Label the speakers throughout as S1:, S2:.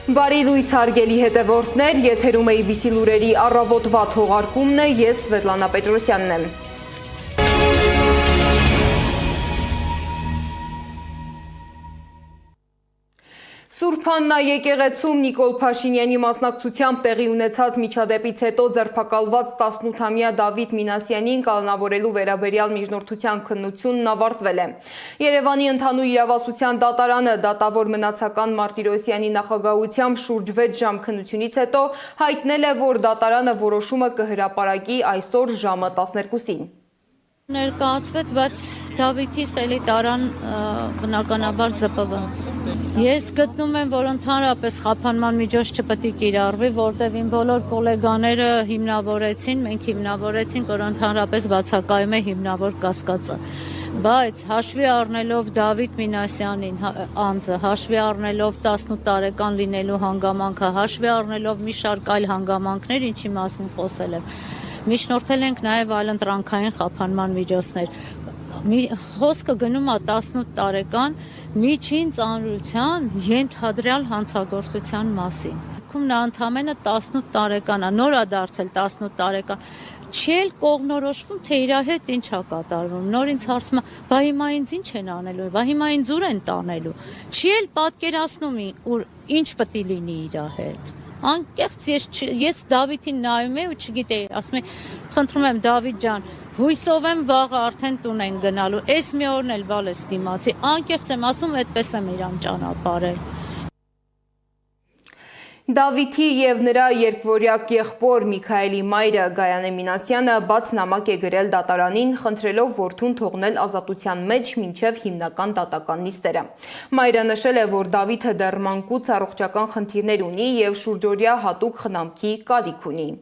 S1: Բարի լույս հարգելի հետևորդներ, եթերում է ABC լուրերի առավոտվա թողարկումն է, ես Սվետլանա Պետրոսյանն եմ։ Սուրբ Աննա եկեղեցում Նիկոլ Փաշինյանի մասնակցությամբ տեղի ունեցած միջադեպից հետո ձերբակալված 18-ամյա Դավիթ Մինասյանին կալանավորելու վերաբերյալ միջնորդության քննությունն ավարտվել է։ Երևանի ընդհանուր իրավասության դատարանը դատավոր մնացական Մարտիրոսյանի նախագահությամբ շուրջ 6 ժամ քննությունից հետո հայտնել է, որ դատարանը որոշումը կհրապարակի այսօր ժամը 12-ին։
S2: Ներկայացվեց, բայց Դավիթիս էլի տարան բնականաբար ԶՊՎ։ Ես գտնում եմ, որ ընդհանրապես խափանման միջոց չպետք է կիրառվի, որտեղ իմ բոլոր գոլեգաները հիմնավորեցին, մենք հիմնավորեցինք, որ ընդհանրապես բացակայում է հիմնավոր կասկածը։ Բայց հաշվի առնելով Դավիթ Մինասյանին անձը, հաշվի առնելով 18 տարեկան լինելու հանգամանքը, հաշվի առնելով մի շարք այլ հանգամանքներ, ինչի մասին խոսել եմ, միջնորդել ենք նաև այլընտրանքային խափանման միջոցներ։ Խոսքը գնում է 18 տարեկան միջին ծանրության ենթադրյալ հանցագործության մասին։ Նա ընդամենը 18 տարեկան է, նոր է դարձել 18 տարեկան։ Չի էլ կողմնորոշվում, թե իր հետ ինչ է կատարվում։ Նոր ինձ հարցում է, բա հիմա ինձ ինչ են անելու, բա հիմա ինձ ուր են տանելու։ Չի էլ պատկերացնում, որ ինչ պետք է լինի իր հետ։ Անկեղծ ես Դավիթին նայում եմ ու չգիտեի, ասում եմ, խնդրում եմ Դավիթ ջան, հույսով եմ վաղը արդեն տուն են գնալու, այս մի օրն էլ բալ ես դիմացի, անկեղծ եմ ասում, այդպես եմ իրան ճանապարհել։
S1: Դավիթի և նրա երկվորյակ եղբոր Միքայելի մայրը Գայանե Մինասյանը բաց նամակ է գրել դատարանին, խնդրելով որդուն թողնել ազատության մեջ մինչև հիմնական դատական նիստերը։ Մայրը նշել է, որ Դավիթը դեռ մանկուց առողջական խնդիրներ ունի և շուրջօրյա հատուկ խնամքի կարիք ունի։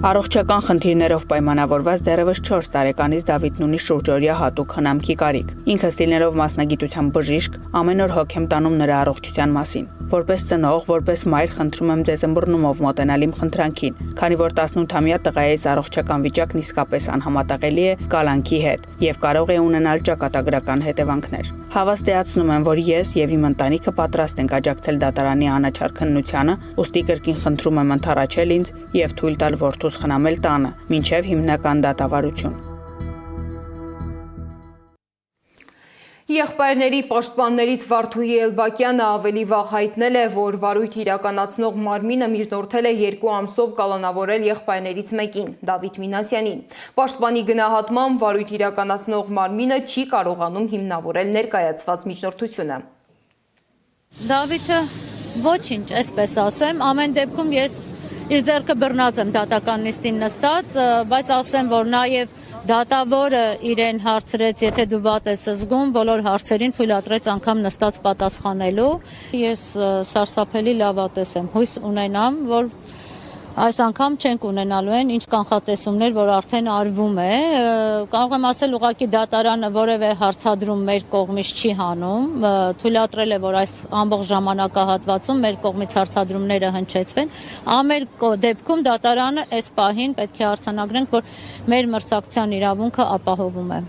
S3: Առողջական խնդիրներով պայմանավորված դեռևս 4 տարեկանից Դավիթն ունի շուրջօրյա հատուկ խնամքի կարիք։ Ինքը լինելով մասնագիտության բժիշկ, ամեն օր հոգ եմ տանում նրա առողջության մասին։ Որպես ծնող, որպես մայր խնդրում եմ ձեզ ըմբռնումով մոտենալ իմ խնդրանքին, քանի որ 18-ամյա տղայից առողջական վիճակն իսկապես անհամատեղելի է կալանքի հետ եւ կարող է ունենալ ճակատագրական հետևանքներ։ Հավաստիացնում եմ, որ ես եւ իմ ընտանիքը պատրաստ ենք աջակցել դատարանի անաչառ քննությանը, ուստի կրկին խնդրում եմ ընդառաջել ինձ եւ թույլ տալ որդուս խնամել տանը, մինչև հիմնական դատավարություն։
S1: Եղբայրների պաշտպաններից Վարդուհի Էլբակյանը ավելի վաղ հայտնել է, որ վարույթ իրականացնող մարմինը միջնորդել է 2 ամսով կալանավորել եղբայրներից մեկին, Դավիթ Մինասյանին։ Պաշտպանի գնահատմամբ վարույթ իրականացնող մարմինը չի կարողանում հիմնավորել ներկայացված միջնորդությունը։
S2: Դավիթը ոչինչ, այսպես ասեմ, ամեն դեպքում ես իր ձեռքը բռնած եմ դատական նիստին նստած, բայց ասեմ, որ նաև դատավորը իրեն հարցրեց, եթե դու վատ ես զգում, բոլոր հարցերին թույլատրեց անգամ նստած պատասխանելու։ Ես սարսափելի լավատես եմ, հույս ունենամ, որ այս անգամ չենք ունենալու են ինչ կանխատեսումներ, որ արդեն արվում է։ Կարող եմ ասել, ուղղակի դատարանը որևէ հարցադրում մեր կողմից չի հանում, թույլատրել է, որ այս ամբողջ ժամանակահատվածում մեր կողմից հարցադրումները հնչեցվեն։ Ամեն դեպքում դատարանը այս պահին պետք է արձանագրենք, որ մեր մրցակցության իրավունքը ապահովում է։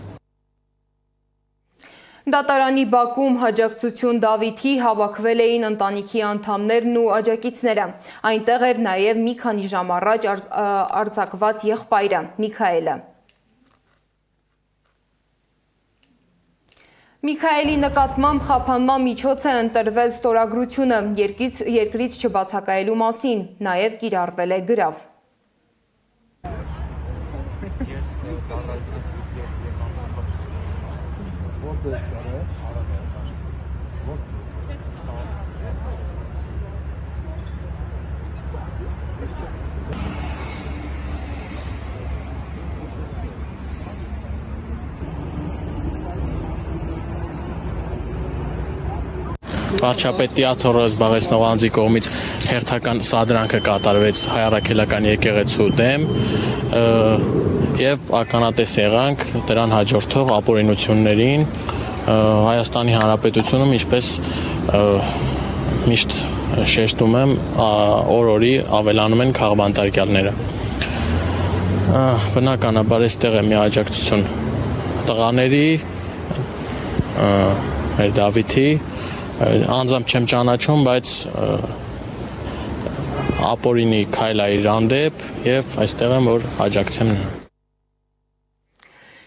S1: Դատարանի բակում հաջակցություն Դավիթի հավաքվել էին ընտանիքի անդամներն ու աջակիցները։ Այնտեղ էր նաև մի քանի ժամ առաջ արձակված եղբայրը Միքայելը։ Միքայելի նկատմամբ խափանման միջոց է ընտրվել ստորագրությունը երկրից չբացակայելու մասին, նաև կիրառվել է գրավ։
S4: Վարչապետի աթոռը զբաղեցնող անձի կողմից հերթական սադրանքը կատարվեց Հայ առաքելական եկեղեցու դեմ եւ ականատես եղանք դրան հաջորդող ապօրինություններին Հայաստանի Հանրապետությունում, ինչպես միշտ շեշտում եմ, օր-օրի ավելանում են քաղբանտարկյալները։ Բնականաբար այստեղ է մի աջակցություն տղաների, մեր Դավիթի Անձամբ չեմ ճանաչում, բայց ապօրինի քայլ է իր հանդեպ եւ այստեղ եմ որ աջակցեմ նրան։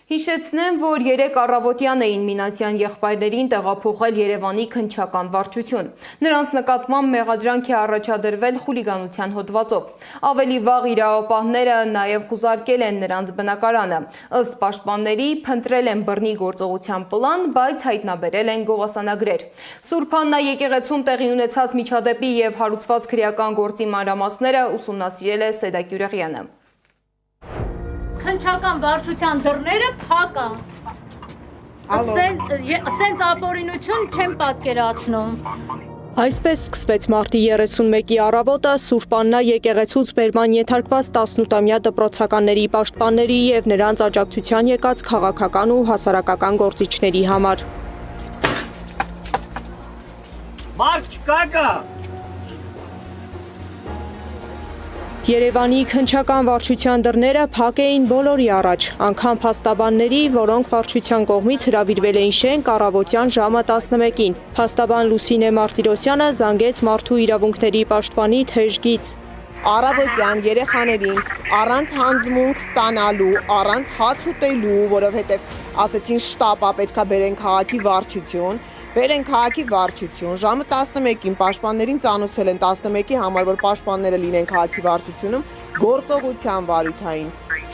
S1: Հիշեցնեմ, որ 3 առավոտյան էին Մինասյան եղբայրներին տեղափոխել Երևանի քննչական վարչություն։ Նրանց նկատմամբ մեղադրանք է առաջադրվել խուլիգանության հոդվածով։ Ավելի վաղ իրավապահները նաև խուզարկել են նրանց բնակարանը։ Ըստ պաշտպանների, փնտրել են բռնի գործողության պլան, բայց հայտնաբերել են գովասանագրեր։ Սուրբ Աննա եկեղեցում տեղի ունեցած միջադեպի եւ հարուցված քրեական գործի մանրամասները ուսումնասիրել է Սեդա Գյուրեղյանը։
S2: Քննչական վարչության դռները փակ են։ Սենց ապօրինություն չեմ պատկերացնում։
S5: Այսպես սկսվեց մարտի 31-ի առավոտը Սուրբ Աննա եկեղեցուց բերման ենթարկված 18-ամյա դպրոցականների պաշտպանների եւ նրանց աջակցության եկած քաղաքական ու հասարակական գործիչների համար։
S6: Մարկ չկա։
S5: Երևանի քննչական վարչության դռները փակ էին բոլորի առաջ, անգամ փաստաբանների, որոնք վարչության կողմից հրավիրվել էին շենք առավոտյան ժամը 11-ին։ Փաստաբան Լուսինե Մարտիրոսյանը զանգեց մարդու իրավունքների պաշտպանի թեժգից։
S7: Առավոտյան երեխաներին առանց հանձմունք ստանալու, առանց հաց ուտելու, որովհետև ասեցին շտապա պետքա բերեն քաղաքի վարչություն, բերեն քաղաքի վարչություն, ժամը 11-ին պաշտպաններին ծանոթել են 11-ի համար, որ պաշտպանները լինեն քաղաքի վարչությունում, գործողության վարույթային։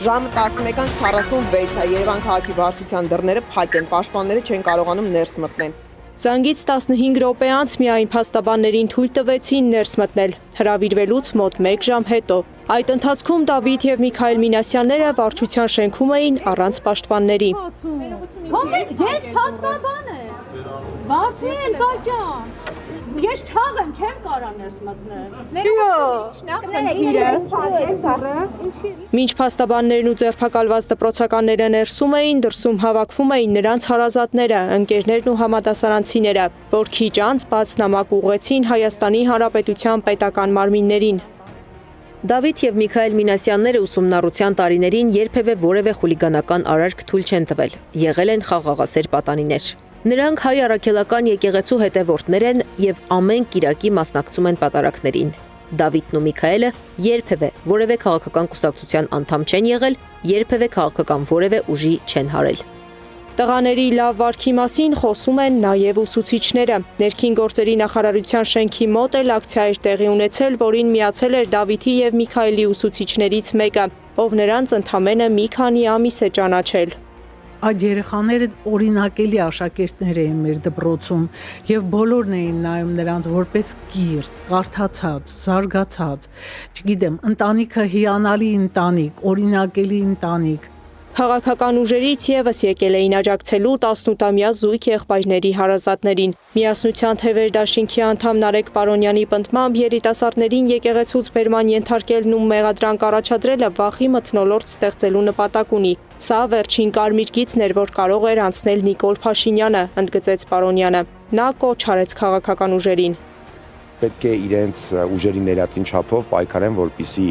S7: Ժամը 11:46 է, Երևան քաղաքի վարչության դռները փակ են, պաշտպանները չեն կարողանում ներս մտնել։
S5: Զանգից 15 րոպե անց միայն փաստաբաններին թույլ տվեցին ներս մտնել, հրավիրվելուց մոտ 1 ժամ հետո։ Այդ ընթացքում Դավիթ եւ Միքայել Մինասյանները վարչության շենքում էին առանց պաշտպանների։
S2: Ես փաստաբան եմ։ Վարդին բաճան։ Ես չաղ եմ, չեմ կարա ներս մտնել։
S5: Մինչ փաստաբաններն ու ձերբակալված դպրոցականները ներսում էին, դրսում հավաքվում էին նրանց հարազատները, ընկերներն ու համադասարանցիները, որ քիչ անց բաց նամակ ուղղեցին Հայաստանի Հանրապետության պետական մարմիններին։
S8: Դավիթ եւ Միքայել Մինասյանները ուսումնառության տարիներին երբևէ որևէ խուլիգանական արարք թույլ չեն տվել։ Եղել են խաղաղասեր պատանիներ։ Նրանք հայ առաքելական եկեղեցու հետևորդներ են եւ ամեն կիրակի մասնակցում են պատարակներին։ Դավիթն ու Միքայելը երբևէ որևէ քաղաքական կուսակցության անդամ չեն եղել, երբևէ քաղաքական որևէ ուժի չեն հարել։
S5: Տղաների լավ վարքի մասին խոսում են նաև ուսուցիչները։ Ներքին գործերի նախարարության շենքի մոտ էլ ակցիա էր տեղի ունեցել, որին միացել էր Դավիթի եւ Միքայելի ուսուցիչներից մեկը, ով նրանց ընդամենը մի քանի ամիս է ճանաչել։
S9: Այդ երեխաները օրինակելի աշակերտներ էին մեր դպրոցում եւ բոլորն էին նայում նրանց որպես կիրթ, կարդացած, զարգացած, չգիտեմ, ընտանիքը հիանալի ընտանիք, օրինակելի ընտանիք։
S5: Քաղաքական ուժերից եւս եկել էին աջակցելու 18-ամյա զույգ եղբայրների հարազատներին։ Միասնության թևեր դաշինքի անդամ Նարեկ Պարոնյանի պնդմամբ երիտասարդներին եկեղեցուց բերման ենթարկելն ու մեղադրանք առաջադրելը վախի մթնոլորտ ստեղծելու նպատակ ունի։ Սա վերջին կարմիր գիծն էր, որ կարող էր անցնել Նիկոլ Փաշինյանը, ընդգծեց Պարոնյանը։ Նա կոչ արեց քաղաքական ուժերին։
S10: Պետք է իրենց ուժերի ներածին չափով պայքարեն, որպեսզի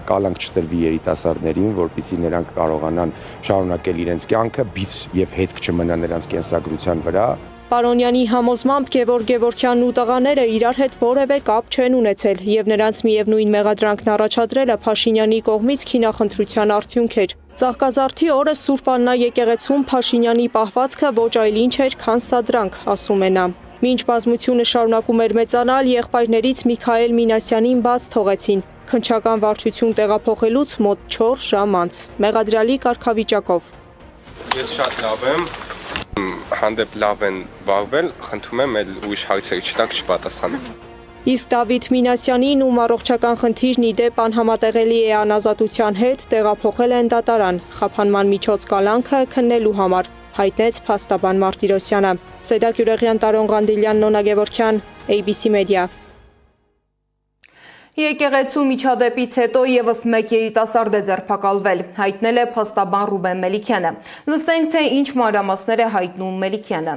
S10: կալանք չտրվի երիտասարդներին, որպեսզի նրանք կարողանան շարունակել իրենց կյանքը, բիծ եւ հետք չմնա նրանց կենսագրության վրա։
S5: Պարոնյանի համոզմամբ Գևորգ Գևորգյանն ու տղաները իրար հետ որևէ կապ չեն ունեցել եւ նրանց միևնույն մեղադրանքն առաջադրելը Փաշինյանի կողմից քինախնդրության արդյունք էր։ Ծաղկազարդի օրը Սուրբ Աննա եկեղեցում Փաշինյանի պահվածքը ոչ այլ ինչ էր, քան սադրանք, ասում է նա։ Մինչ բազմությունը շարունակում էր մեծանալ, եղբայրներից Միքայել Մինասյանին բաց թողեցին։ Քննչական վարչություն տեղափոխելուց մոտ 4 ժամ անց, մեղադրյալի կարգավիճակով։
S11: Ես շատ լավ եմ, հանդեպ լավ են վարվել, խնդրում եմ ուրիշ հարցեր չտանք, չպատասխանեմ։
S5: Իսկ Դավիթ Մինասյանին, ում առողջական խնդիրն ի դեպ անհամատեղելի է անազատության հետ, տեղափոխել են դատարան, խափանման միջոց կալանքը քննելու համար, հայտնեց փաստաբան Մարտիրոսյանը։ Սեդա Գյուրեղյան, Տարոն Ղանդիլյան, Նոնա Գևորգյան, ABC Media։
S1: Եկեղեցու միջադեպից հետո եւս մեկ երիտասարդ է ձերբակալվել, հայտնել է փաստաբան Ռուբեն Մելիքյանը։ Լսենք, թե ինչ մանրամասներ է հայտնում Մելիքյանը։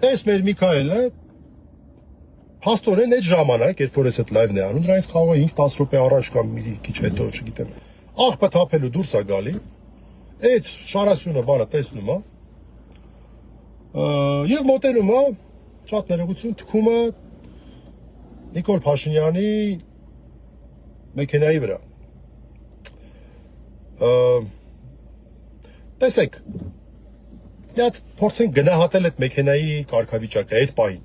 S12: Այս մեր Միքայելը հաստորեն այդ ժամանակ, երբ որ ես այդ լայվն է անում, դրանից խաղը 5-10 րոպե առաջ կամ մի քիչ հետո, չգիտեմ, աղբը թափելու դուրս է գալի, այդ շարասյունը բանը տեսնում է, եւ մոտենում է Շատ ներողություն, թքումը Նիկոլ Փաշինյանի մեքենայի վրա։ Տեսեք, Իհատ փորձենք գնահատել այդ մեքենայի կարգավիճակը այդ պահին։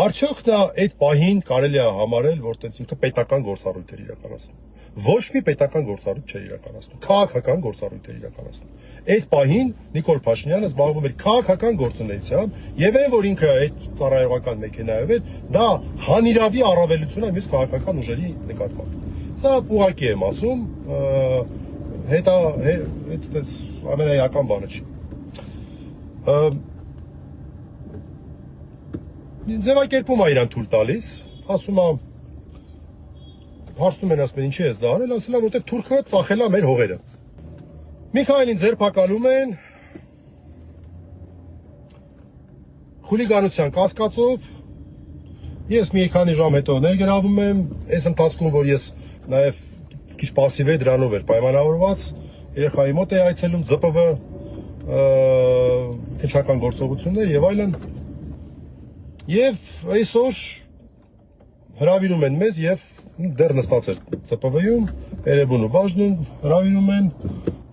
S12: Արդյոք դա այդ պահին կարելի է համարել, որ տենց ինքը պետական գործառույթ էր իրականացնում։ Ոչ մի պետական գործառույթ չէր իրականացնում, քաղաքական գործառույթ էր իրականացնում։ Այդ պահին Նիկոլ Փաշինյանը զբաղվում էր քաղաքական գործունեությամբ, եւ այն, որ ինքը այդ ծառայողական մեքենայով էր, դա հանիրավի առավելություն է մյուս քաղաքական ուժերի նկատմամբ։ Սա ուղղակի եմ ասում, հետա այդպես ամենայական բանը չի։ Ձևակերպում է իրան թույլ տալիս, ասում է հարցնում են ասում ինչի ես դա արել, ասել է որտեղ թուրքը ծախել է մեր հողերը։ Միքայելին ձերբակալում են խուլիգանության կասկածով։ Ես մի քանի ժամ հետո ներգրավում եմ, այս ընթացքում որ ես նաև քիչ пассив է դրանով էր պայմանավորված, երեխայի մոտ է այցելում ԶՊՎ քնչական գործողություններ եւ այլն։ Եվ այսօր հրավիրում են մեզ եւ դեռ նստած էր ՑՊՎ-ում, Էրեբուն ու Բաժնում հրավիրում են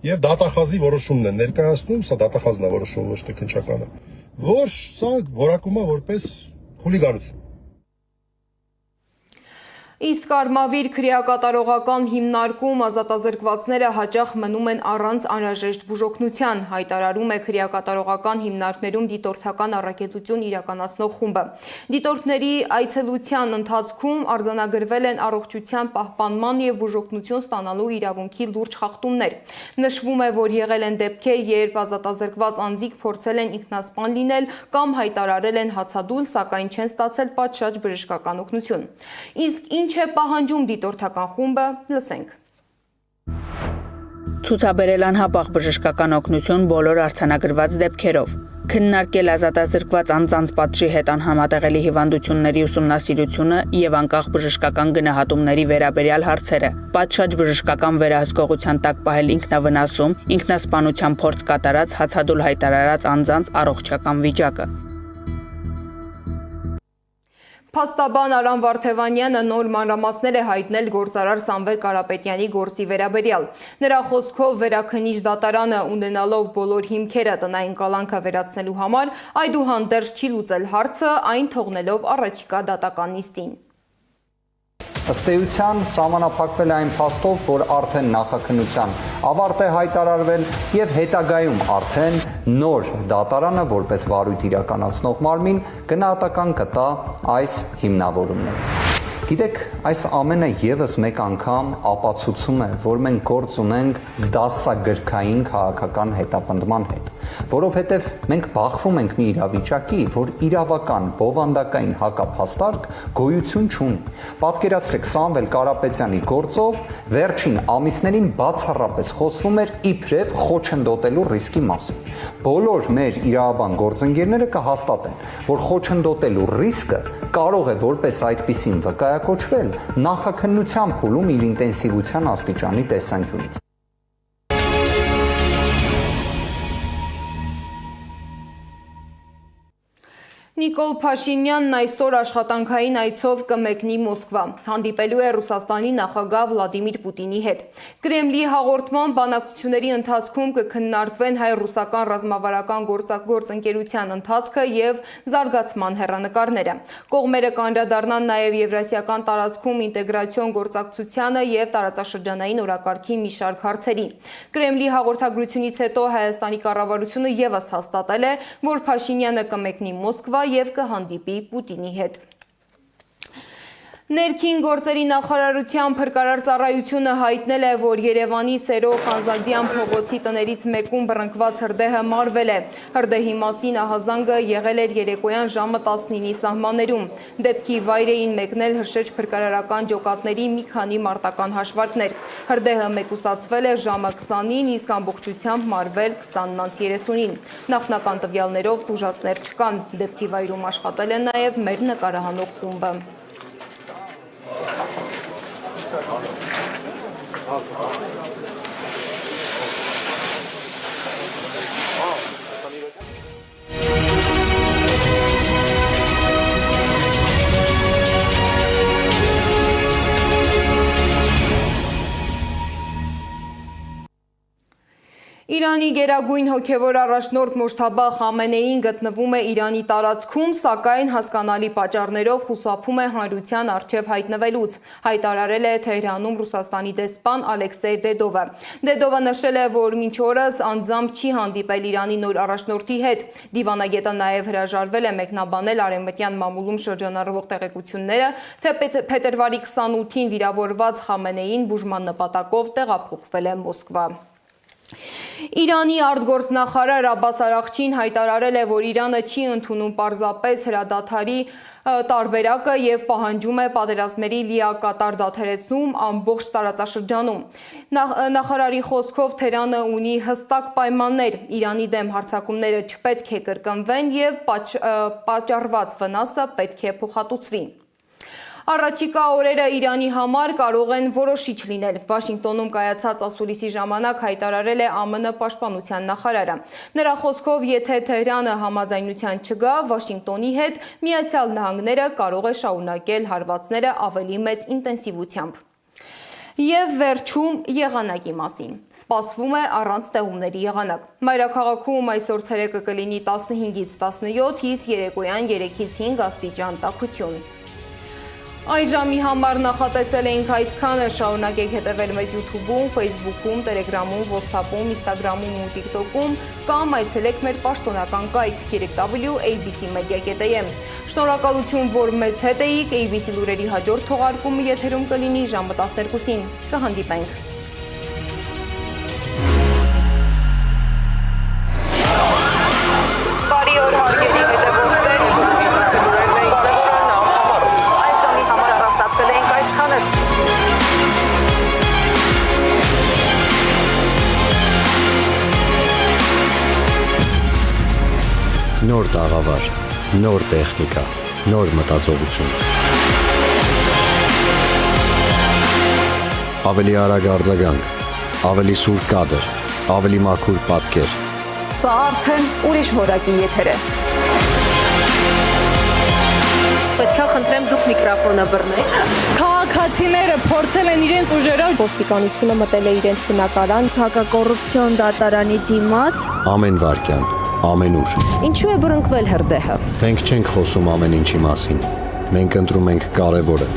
S12: եւ դատախազի որոշումն են ներկայացնում, սա դատախազն է որոշում, ոչ թե քնչականը, որ սա որակում է որպես խուլիգանություն։
S1: Իսկ Արմավիր քրեակատարողական հիմնարկում ազատազրկվածները հաճախ մնում են առանց անհրաժեշտ բուժօգնության, հայտարարում է քրեակատարողական հիմնարկներում դիտորդական առաքելություն իրականացնող խումբը։ Դիտորդների այցելության ընթացքում արձանագրվել են առողջության պահպանման եւ բուժօգնություն ստանալու իրավունքի լուրջ խախտումներ։ Նշվում է, որ եղել են դեպքեր, երբ ազատազրկված անձիկ փորձել են ինքնասպան լինել կամ հայտարարել են հացադուլ, սակայն չեն ստացել պատշաճ բժշկական օգնություն։ Իսկ ինչ է պահանջում դիտորդական խումբը, լսենք։
S3: Ցուցաբերել անհապաղ բժշկական օգնություն բոլոր արձանագրված դեպքերով, քննարկել ազատազրկված անձանց պատժի հետ անհամատեղելի հիվանդությունների ուսումնասիրությունը եւ անկախ բժշկական գնահատումների վերաբերյալ հարցերը, պատշաճ բժշկական վերահսկողության տակ պահել ինքնավնասում, ինքնասպանության փորձ կատարած, հացադուլ հայտարարած անձանց առողջական վիճակը։
S1: Փաստաբան Արամ Վարդևանյանը նոր մանրամասներ է հայտնել գործարար Սամվել Կարապետյանի գործի վերաբերյալ։ Նրա խոսքով վերաքննիչ դատարանը ունենալով բոլոր հիմքերը տնային կալանքը վերացնելու համար, այդուհանդերձ չի լուծել հարցը, այն թողնելով առաջիկա դատական նիստին։
S13: Ըստ էության սահմանափակվել է այն փաստով, որ արդեն նախաքննության ավարտ է հայտարարվել եւ հետագայում արդեն նոր դատարանը որպես վարույթ իրականացնող մարմին գնահատական կտա այս հիմնավորումները։ Գիտեք, այս ամենը եւս մեկ անգամ ապացուցում է, որ մենք գործ ունենք դասագրքային քաղաքական հետապնդման հետ, որովհետեւ մենք բախվում ենք մի իրավիճակի, որ իրավական, բովանդակային հակափաստարկ գոյություն չունի։ Պատկերացրեք Սամվել Կարապետյանի գործով վերջին ամիսներին բացառապես խոսվում էր իբրև խոչընդոտելու ռիսկի մասին։ Բոլոր մեր իրավաբան գործընկերները կհաստատեն, որ խոչընդոտելու ռիսկը կարող է որպես այդպիսին վկայակոչվել նախաքննության փուլում իր ինտենսիվության աստիճանի տեսանկյունից։
S1: Նիկոլ Փաշինյանն այսօր աշխատանքային այցով կմեկնի Մոսկվա, հանդիպելու է Ռուսաստանի նախագահ Վլադիմիր Պուտինի հետ։ Կրեմլի հաղորդման բանակցությունների ընթացքում կքննարկվեն հայ-ռուսական ռազմավարական գործընկերության ընթացքը եւ զարգացման հեռանկարները։ Կողմերը կանդրադառնան նաեւ Եվրասիական տարածքում ինտեգրացիոն գործակցությանը եւ տարածաշրջանային օրակարգի մի շարք հարցերի։ Կրեմլի հաղորդագրությունից հետո Հայաստանի կառավարությունը եւս հաստատել է, որ Փաշինյանը կմեկնի Մոսկվա եւ կհանդիպի Պուտինի հետ։ Ներքին գործերի նախարարության փրկարար ծառայությունը հայտնել է, որ Երևանի Սերո Խանզադյան փողոցի տներից մեկում բռնկված հրդեհը մարվել է։ Հրդեհի մասին ահազանգը եղել էր երեկոյան ժամը 19-ի սահմաններում։ Դեպքի վայր էին մեկնել Հրշեջ փրկարարական ջոկատների մի քանի մարտական հաշվարկներ։ Հրդեհը մեկուսացվել է ժամը 20-ին, իսկ ամբողջությամբ մարվել 20:30-ին։ Նախնական տվյալներով տուժածներ չկան։ Դեպքի վայրում աշխատել է նաև մեր նկարահանող խումբը։ Իրանի գերագույն հոգևոր առաջնորդ Մոջթաբա Խամենեին գտնվում է Իրանի տարածքում, սակայն հասկանալի պատճառներով խուսափում է հանրության առջև հայտնվելուց, հայտարարել է Թեհրանում Ռուսաստանի դեսպան Ալեքսեյ Դեդովը։ Դեդովը նշել է, որ մինչ օրս անձամբ չի հանդիպել Իրանի նոր առաջնորդի հետ։ Դիվանագետը նաև հրաժարվել է մեկնաբանել արևմտյան մամուլում շրջանառվող տեղեկությունները, թե փետրվարի 28-ին վիրավորված Խամենեին բուժման նպատակով տեղափոխվել է Մոսկվա։ Իրանի արտգործնախարար Աբբաս Արաղչին հայտարարել է, որ Իրանը չի ընդունում պարզապես հրադադարի տարբերակը եւ պահանջում է պատերազմների լիակատար դադարեցում ամբողջ տարածաշրջանում։ Նախարարի խոսքով Թեհրանը ունի հստակ պայմաններ, Իրանի դեմ հարձակումները չպետք է կրկնվեն եւ պատճառված վնասը պետք է փոխհատուցվի։ Առաջիկա օրերը Իրանի համար կարող են որոշիչ լինել։ Վաշինգտոնում կայացած ասուլիսի ժամանակ հայտարարել է ԱՄՆ պաշտպանության նախարարը։ Նրա խոսքով, եթե Թեհրանը համաձայնության չգա Վաշինգտոնի հետ, Միացյալ Նահանգները կարող է շարունակել հարվածները ավելի մեծ ինտենսիվությամբ։ Եվ վերջում եղանակի մասին։ Սպասվում է առանց տեղումների եղանակ։ Մայրաքաղաքում այսօր ցերեկը կլինի 15-ից 17, իսկ երեկոյան 3-ից 5 աստիճան տաքություն։ Այս ժամի համար նախատեսել էինք այսքանը, շարունակեք հետևել մեզ YouTube-ում, Facebook-ում, Telegram-ում, WhatsApp-ում, Instagram-ում ու TikTok-ում կամ այցելեք մեր պաշտոնական կայք www.abcmedia.am։ Շնորհակալություն, որ մեզ հետ էիք, ABC լուրերի հաջորդ թողարկումը եթերում կլինի ժամը 12-ին։ Կհանդիպենք։ Բարի օր հարգելի հետևորդներ։
S14: Նոր տաղավար, նոր տեխնիկա, նոր մտածողություն։ Ավելի արագ արձագանք, ավելի սուր կադր, ավելի մաքուր պատկեր։
S15: Սա արդեն ուրիշ որակի եթեր է։
S8: Պետք է խնդրեմ դուք միկրոֆոնը բռնեք։
S5: Քաղաքացիները փորձել են իրենց ուժերով ոստիկանությունը մտել է իրենց բնակարան
S15: Հակակոռուպցիոն դատարանի դիմաց։
S14: Ամեն վարքյան, ամեն ուր։
S8: Ինչու է բռնկվել հրդեհը։
S14: Մենք չենք խոսում ամեն ինչի մասին։ Մենք ընտրում ենք կարևորը։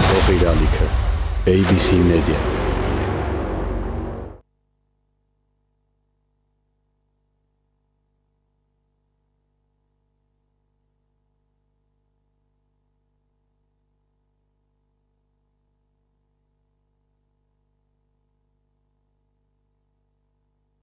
S14: Փոխիր ալիքը։ ABC Media